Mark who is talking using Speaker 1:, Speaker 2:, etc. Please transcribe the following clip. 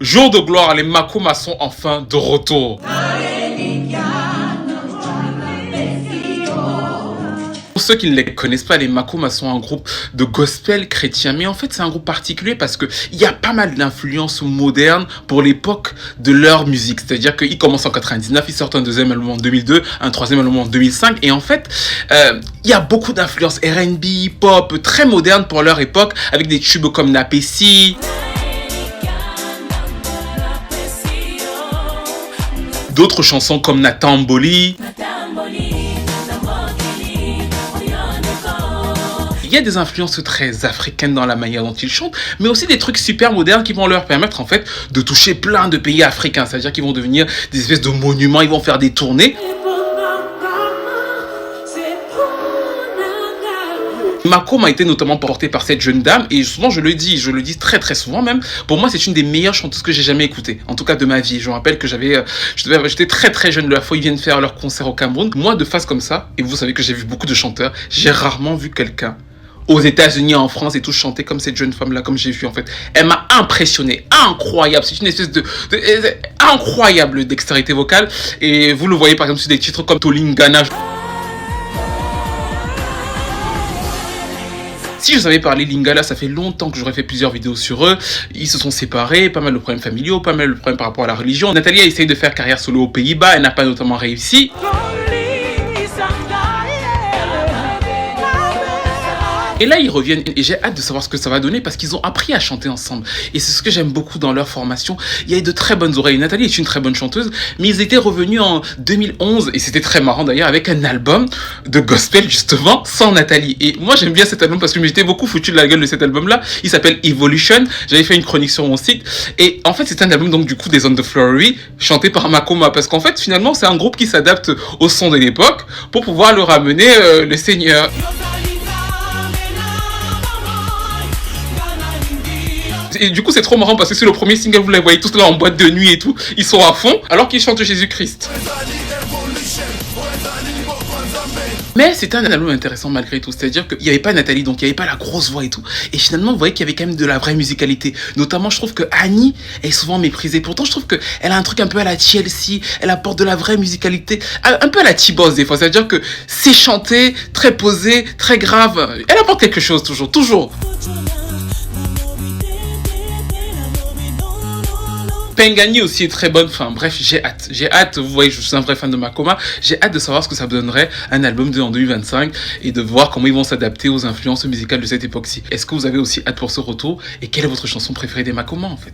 Speaker 1: Jour de gloire, les Makoma sont enfin de retour. Pour ceux qui ne les connaissent pas, les Makoma sont un groupe de gospel chrétien. Mais en fait, c'est un groupe particulier parce qu'il y a pas mal d'influences modernes pour l'époque de leur musique. C'est-à-dire qu'ils commencent en 99, ils sortent un deuxième album en 2002, un troisième album en 2005. Et en fait, il y a beaucoup d'influences R&B, hip-hop, très modernes pour leur époque, avec des tubes comme Napesi. D'autres chansons comme Natamboli. Il y a des influences très africaines dans la manière dont ils chantent, mais aussi des trucs super modernes qui vont leur permettre en fait de toucher plein de pays africains. C'est-à-dire qu'ils vont devenir des espèces de monuments, ils vont faire des tournées. Makoma a été notamment porté par cette jeune dame et souvent je le dis très très souvent même, pour moi c'est une des meilleures chanteuses que j'ai jamais écoutées, en tout cas de ma vie. Je me rappelle que j'étais très très jeune la fois ils viennent faire leur concert au Cameroun. Moi de face comme ça, et vous savez que j'ai vu beaucoup de chanteurs, j'ai rarement vu quelqu'un aux États-Unis, en France et tout chanter comme cette jeune femme là, comme j'ai vu en fait. Elle m'a impressionné, incroyable, c'est une espèce de incroyable dextérité vocale et vous le voyez par exemple sur des titres comme Tolingana. Si je savais parler lingala, ça fait longtemps que j'aurais fait plusieurs vidéos sur eux. Ils se sont séparés, pas mal de problèmes familiaux, pas mal de problèmes par rapport à la religion. Nathalie a essayé de faire carrière solo aux Pays-Bas, elle n'a pas notamment réussi. Et là, ils reviennent et j'ai hâte de savoir ce que ça va donner parce qu'ils ont appris à chanter ensemble. Et c'est ce que j'aime beaucoup dans leur formation. Il y a de très bonnes oreilles. Nathalie est une très bonne chanteuse, mais ils étaient revenus en 2011 et c'était très marrant d'ailleurs avec un album de gospel justement sans Nathalie. Et moi, j'aime bien cet album parce que j'étais beaucoup foutu de la gueule de cet album-là. Il s'appelle Evolution. J'avais fait une chronique sur mon site. Et en fait, c'est un album donc du coup des On The Flowery chanté par Makoma parce qu'en fait, finalement, c'est un groupe qui s'adapte au son de l'époque pour pouvoir le ramener le Seigneur. Et du coup c'est trop marrant parce que sur le premier single vous les voyez tous là en boîte de nuit et tout, ils sont à fond alors qu'ils chantent Jésus-Christ. Mais c'était un album intéressant malgré tout, c'est-à-dire qu'il n'y avait pas Nathalie, donc il n'y avait pas la grosse voix et tout. Et finalement, vous voyez qu'il y avait quand même de la vraie musicalité. Notamment, je trouve que Annie est souvent méprisée. Pourtant, je trouve qu'elle a un truc un peu à la Chelsea, elle apporte de la vraie musicalité, un peu à la T-Boss des fois. C'est-à-dire que c'est chanté, très posé, très grave. Elle apporte quelque chose, toujours. Pengani aussi est très bonne, enfin bref, j'ai hâte, vous voyez, je suis un vrai fan de Makoma, j'ai hâte de savoir ce que ça donnerait un album en 2025 et de voir comment ils vont s'adapter aux influences musicales de cette époque-ci. Est-ce que vous avez aussi hâte pour ce retour et quelle est votre chanson préférée des Makoma en fait?